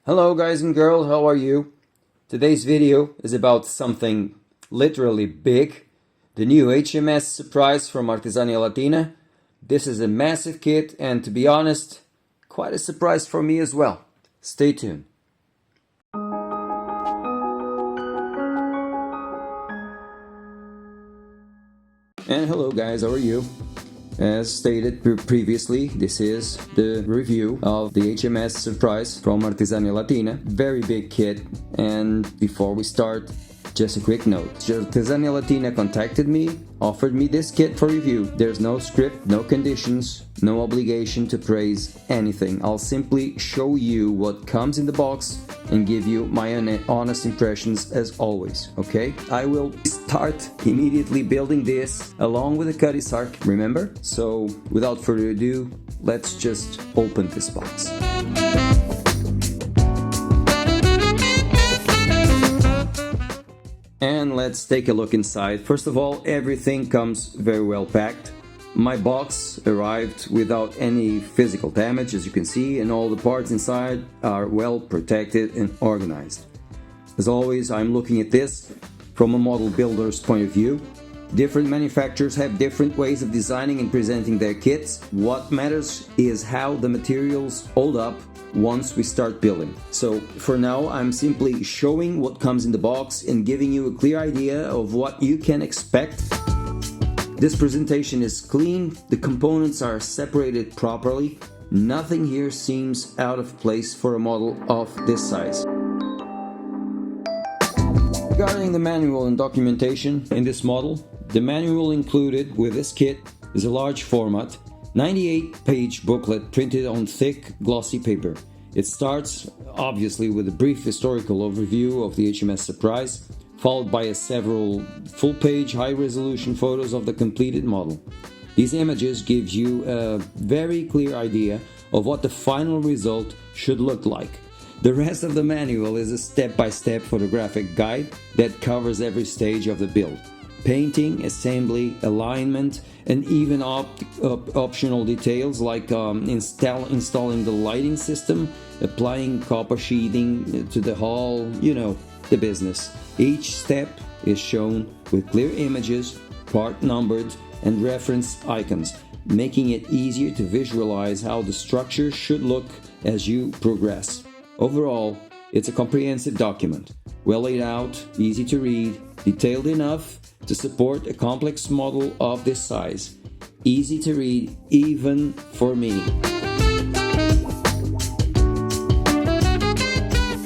Hello guys and girls, how are you? Today's video is about something literally big. The new HMS Surprise from Artesania Latina. This is a massive kit and, to be honest, quite a surprise for me as well. Stay tuned. And hello guys, how are you? As stated previously, this is the review of the HMS Surprise from Artesania Latina. Very big kit, and before we start, just a quick note. Artesania Latina contacted me, offered me this kit for review. There's no script, no conditions, no obligation to praise anything. I'll simply show you what comes in the box and give you my honest impressions as always, okay? I will start immediately building this along with the cutty sark, remember? So without further ado, let's just open this box. And let's take a look inside. First of all, everything comes very well packed. My box arrived without any physical damage, as you can see, and all the parts inside are well protected and organized. As always, I'm looking at this from a model builder's point of view. Different manufacturers have different ways of designing and presenting their kits. What matters is how the materials hold up once we start building. So for now, I'm simply showing what comes in the box and giving you a clear idea of what you can expect. This presentation is clean, the components are separated properly, nothing here seems out of place for a model of this size. Regarding the manual and documentation in this model, the manual included with this kit is a large format, 98-page booklet printed on thick, glossy paper. It starts, obviously, with a brief historical overview of the HMS Surprise, followed by several full-page, high-resolution photos of the completed model. These images give you a very clear idea of what the final result should look like. The rest of the manual is a step-by-step photographic guide that covers every stage of the build. Painting, assembly, alignment, and even optional details like installing the lighting system, applying copper sheathing to the hull, you know, the business. Each step is shown with clear images, part numbered, and reference icons, making it easier to visualize how the structure should look as you progress. Overall, it's a comprehensive document, well laid out, easy to read, detailed enough to support a complex model of this size. Easy to read even for me.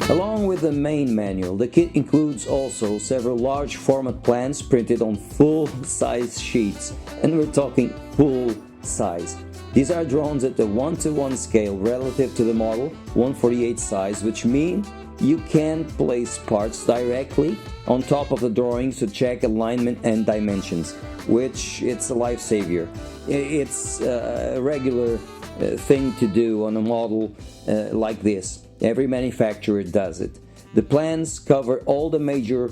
Along with the main manual, the kit includes also several large format plans printed on full-size sheets, and we're talking full size. These are drawings at the 1:1 scale relative to the model 1/48 size, which mean you can place parts directly on top of the drawings to check alignment and dimensions, which it's a lifesaver. It's a regular thing to do on a model like this. Every manufacturer does it. The plans cover all the major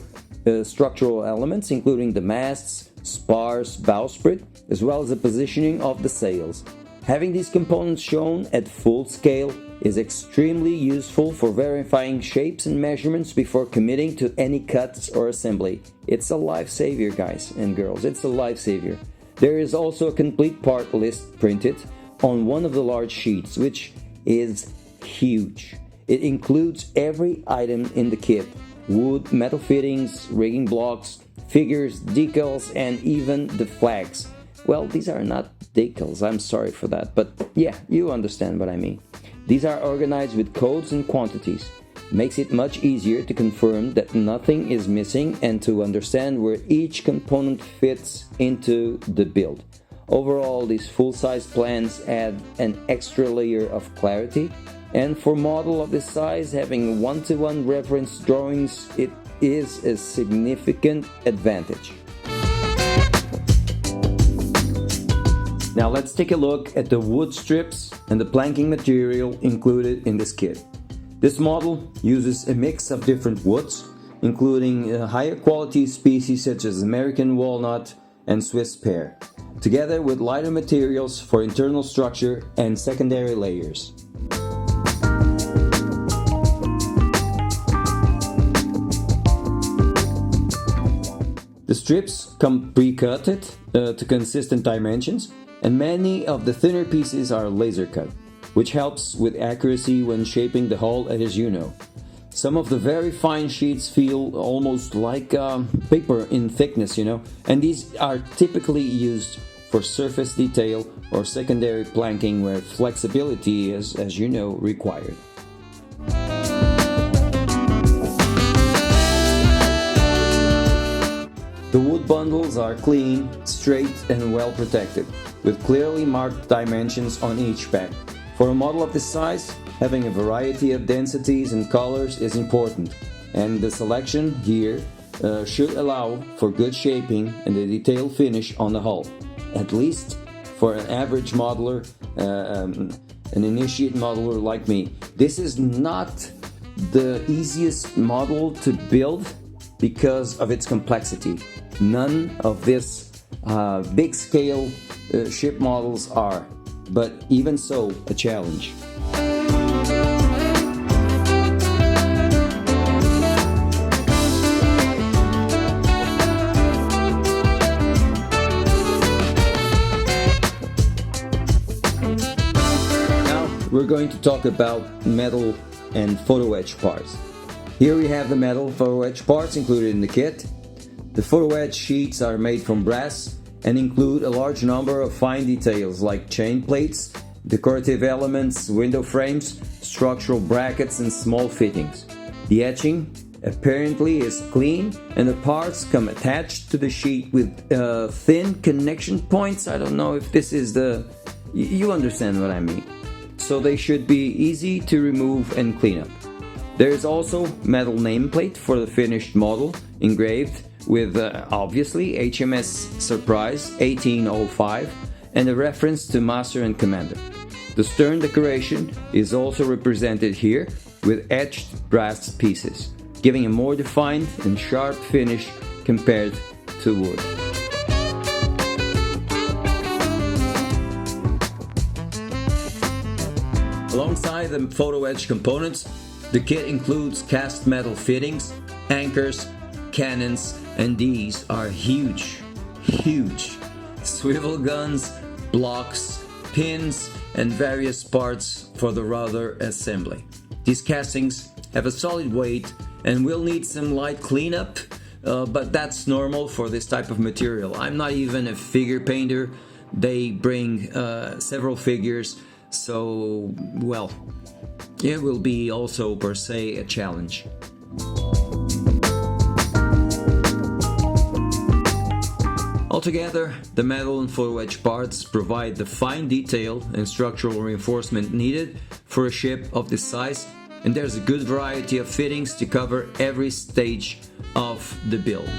structural elements, including the masts, spars, bowsprit, as well as the positioning of the sails. Having these components shown at full scale is extremely useful for verifying shapes and measurements before committing to any cuts or assembly. It's a lifesaver, guys and girls, it's a lifesaver. There is also a complete part list printed on one of the large sheets, which is huge. It includes every item in the kit: wood, metal fittings, rigging blocks, figures, decals, and even the flags. Well, these are not decals, I'm sorry for that, but yeah, you understand what I mean. These are organized with codes and quantities. Makes it much easier to confirm that nothing is missing and to understand where each component fits into the build. Overall, these full-size plans add an extra layer of clarity, and for a model of this size, having one-to-one reference drawings, it is a significant advantage. Now let's take a look at the wood strips and the planking material included in this kit. This model uses a mix of different woods, including higher quality species such as American walnut and Swiss pear, together with lighter materials for internal structure and secondary layers. The strips come pre-cutted to consistent dimensions, and many of the thinner pieces are laser cut, which helps with accuracy when shaping the hull, as you know. Some of the very fine sheets feel almost like paper in thickness, and these are typically used for surface detail or secondary planking where flexibility is, as you know, required. The wood bundles are clean, straight and well protected, with clearly marked dimensions on each pack. For a model of this size, having a variety of densities and colors is important, and the selection here should allow for good shaping and a detailed finish on the hull. At least for an average modeler, an initiate modeler like me. This is not the easiest model to build because of its complexity. None of this big scale ship models are, but even so, a challenge. Now we're going to talk about metal and photo-etch parts. Here we have the metal photo-etch parts included in the kit. The photo-etch sheets are made from brass and include a large number of fine details like chain plates, decorative elements, window frames, structural brackets and small fittings. The etching apparently is clean and the parts come attached to the sheet with thin connection points. I don't know if this is you understand what I mean. So they should be easy to remove and clean up. There is also metal nameplate for the finished model engraved with obviously HMS Surprise 1805 and a reference to Master and Commander. The stern decoration is also represented here with etched brass pieces, giving a more defined and sharp finish compared to wood. Alongside the photo-etch components, the kit includes cast metal fittings, anchors, cannons, and these are huge. Swivel guns, blocks, pins, and various parts for the rudder assembly. These castings have a solid weight and will need some light cleanup, but that's normal for this type of material. I'm not even a figure painter. They bring several figures, so well, it will be also per se a challenge. Altogether, the metal and photo-etch parts provide the fine detail and structural reinforcement needed for a ship of this size, and there's a good variety of fittings to cover every stage of the build.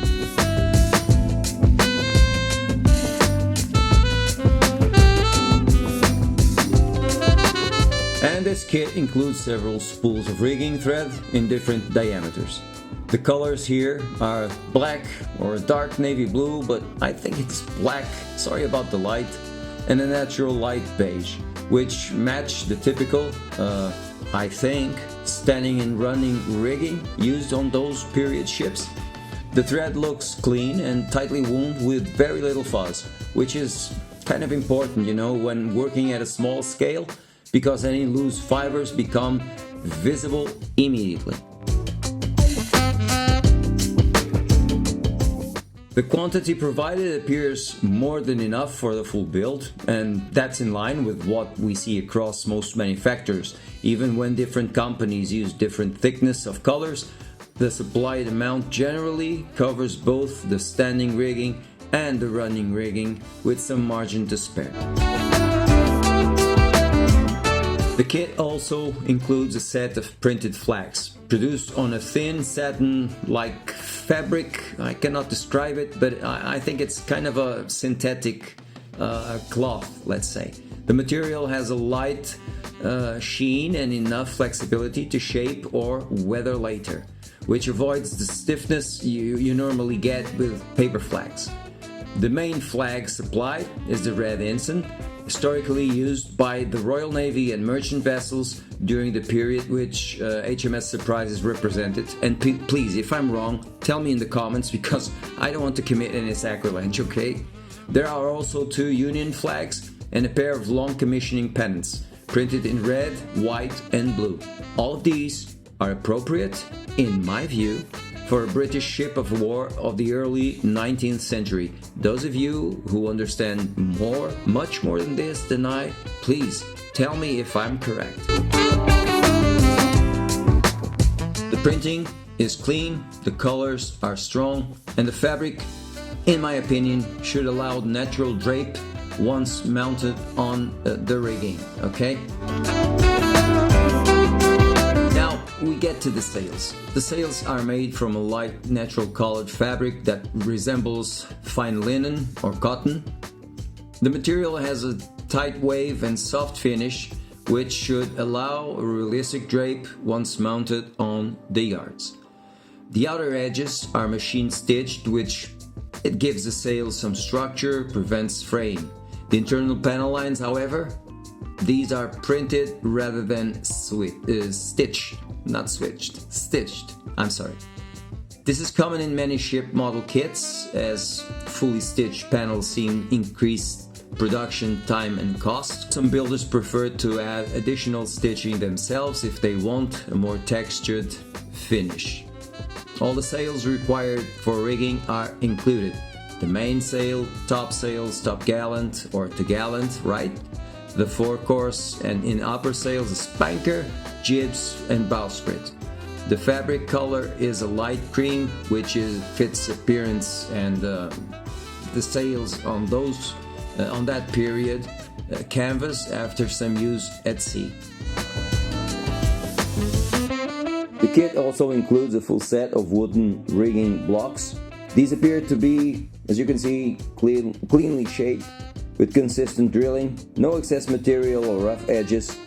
And this kit includes several spools of rigging thread in different diameters. The colors here are black or dark navy blue, but I think it's black, sorry about the light, and a natural light beige, which match the typical, I think, standing and running rigging used on those period ships. The thread looks clean and tightly wound with very little fuzz, which is kind of important, when working at a small scale, because any loose fibers become visible immediately. The quantity provided appears more than enough for the full build, and that's in line with what we see across most manufacturers. Even when different companies use different thickness of colors, the supplied amount generally covers both the standing rigging and the running rigging with some margin to spare. The kit also includes a set of printed flags, produced on a thin satin-like fabric. I cannot describe it, but I think it's kind of a synthetic cloth, let's say. The material has a light sheen and enough flexibility to shape or weather later, which avoids the stiffness you normally get with paper flags. The main flag supplied is the red ensign, historically used by the Royal Navy and merchant vessels during the period which HMS Surprise is represented. And please, if I'm wrong, tell me in the comments, because I don't want to commit any sacrilege, okay? There are also 2 Union flags and a pair of long commissioning pennants, printed in red, white and blue. All of these are appropriate, in my view, for a British ship of war of the early 19th century. Those of you who understand more, much more than this than I, please tell me if I'm correct. The printing is clean, the colors are strong, and the fabric, in my opinion, should allow natural drape once mounted on the rigging, okay? Now we get to the sails. The sails are made from a light natural colored fabric that resembles fine linen or cotton. The material has a tight wave and soft finish, which should allow a realistic drape once mounted on the yards. The outer edges are machine stitched, which it gives the sail some structure, prevents fraying. The internal panel lines, however, these are printed rather than stitched, not switched, stitched, I'm sorry. This is common in many ship model kits, as fully stitched panels seem increased production time and cost. Some builders prefer to add additional stitching themselves if they want a more textured finish. All the sails required for rigging are included. The mainsail, topsails, topgallant or topgallant, right? The forecourse, and in upper sails a spanker, jibs and bowsprit. The fabric color is a light cream, which fits appearance, and the sails on that period canvas after some use at sea. The kit also includes a full set of wooden rigging blocks. These appear to be, as you can see, cleanly shaped with consistent drilling, no excess material or rough edges.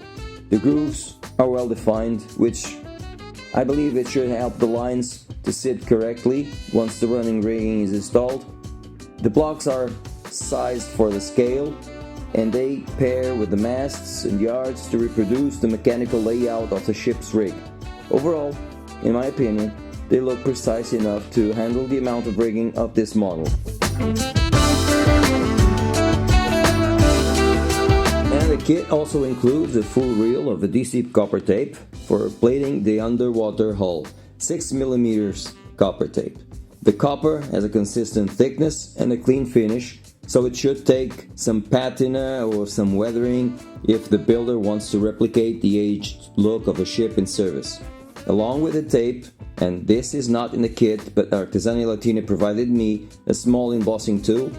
The grooves are well defined, which I believe it should help the lines to sit correctly once the running rigging is installed. The blocks are sized for the scale, and they pair with the masts and yards to reproduce the mechanical layout of the ship's rig. Overall, in my opinion, they look precise enough to handle the amount of rigging of this model. And the kit also includes a full reel of adhesive copper tape for plating the underwater hull, 6mm copper tape. The copper has a consistent thickness and a clean finish, so it should take some patina or some weathering if the builder wants to replicate the aged look of a ship in service. Along with the tape, and this is not in the kit, but Artesania Latina provided me a small embossing tool,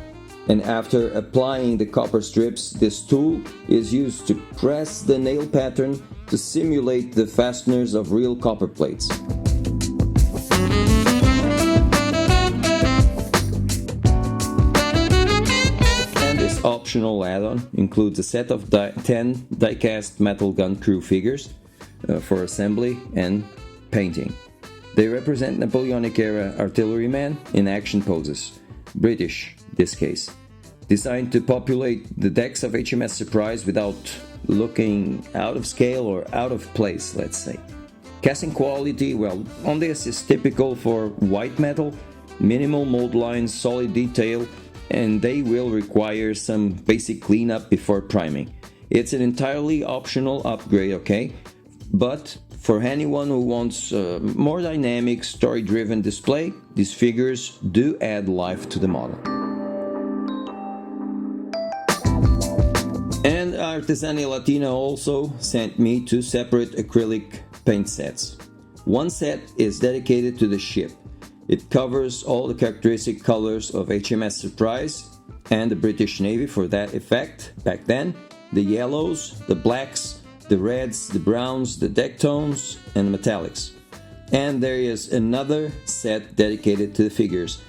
and after applying the copper strips, this tool is used to press the nail pattern to simulate the fasteners of real copper plates. And this optional add-on includes a set of 10 die-cast metal gun crew figures for assembly and painting. They represent Napoleonic-era artillerymen in action poses, British this case, designed to populate the decks of HMS Surprise without looking out of scale or out of place, let's say. Casting quality, well, on this is typical for white metal, minimal mold lines, solid detail, and they will require some basic cleanup before priming. It's an entirely optional upgrade, okay? But for anyone who wants a more dynamic, story-driven display, these figures do add life to the model. And Artesania Latina also sent me 2 separate acrylic paint sets. One set is dedicated to the ship. It covers all the characteristic colors of HMS Surprise and the British Navy for that effect back then. The yellows, the blacks, the reds, the browns, the deck tones, and the metallics. And there is another set dedicated to the figures,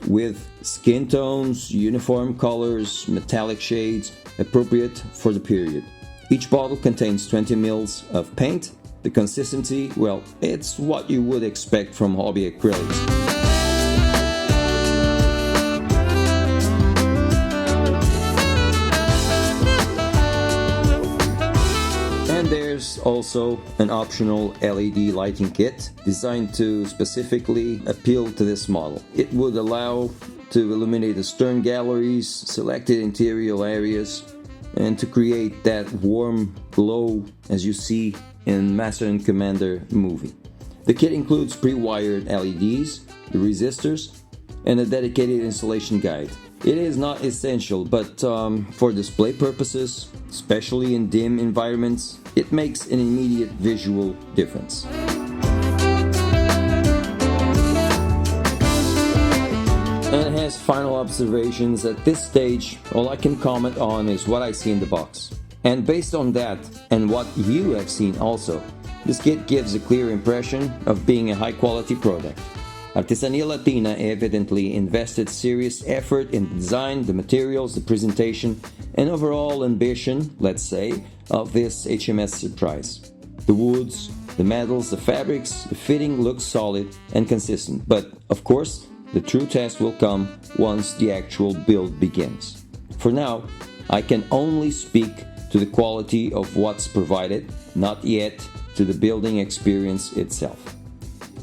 with skin tones, uniform colors, metallic shades, appropriate for the period. Each bottle contains 20 ml of paint. The consistency, well, it's what you would expect from hobby acrylics. also an optional LED lighting kit designed to specifically appeal to this model. It would allow to illuminate the stern galleries, selected interior areas, and to create that warm glow as you see in Master and Commander movie. The kit includes pre-wired LEDs, the resistors, and a dedicated installation guide. It is not essential, but for display purposes, especially in dim environments, it makes an immediate visual difference. And as final observations, at this stage, all I can comment on is what I see in the box. And based on that, and what you have seen also, this kit gives a clear impression of being a high-quality product. Artesania Latina evidently invested serious effort in the design, the materials, the presentation, and overall ambition, let's say, of this HMS Surprise. The woods, the metals, the fabrics, the fitting looks solid and consistent, but of course, the true test will come once the actual build begins. For now, I can only speak to the quality of what's provided, not yet to the building experience itself.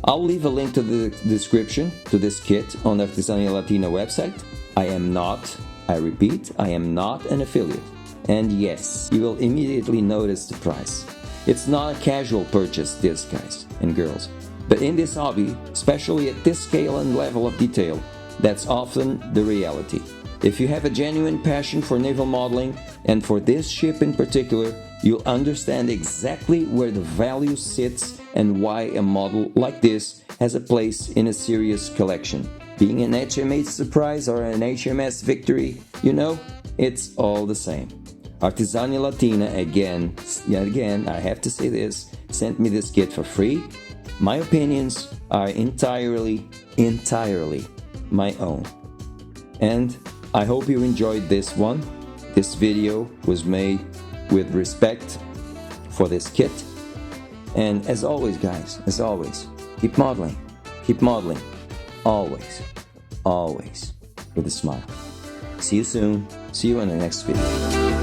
I'll leave a link to the description to this kit on the Artesania Latina website. I repeat, I am not an affiliate. And yes, you will immediately notice the price. It's not a casual purchase, this, guys and girls. But in this hobby, especially at this scale and level of detail, that's often the reality. If you have a genuine passion for naval modeling, and for this ship in particular, you'll understand exactly where the value sits and why a model like this has a place in a serious collection. Being an HMS Surprise or an HMS Victory, you know, it's all the same. Artesania Latina, yet again, I have to say this, sent me this kit for free. My opinions are entirely my own. And I hope you enjoyed this one. This video was made with respect for this kit. And as always, guys, keep modeling, always with a smile. See you soon. See you in the next video.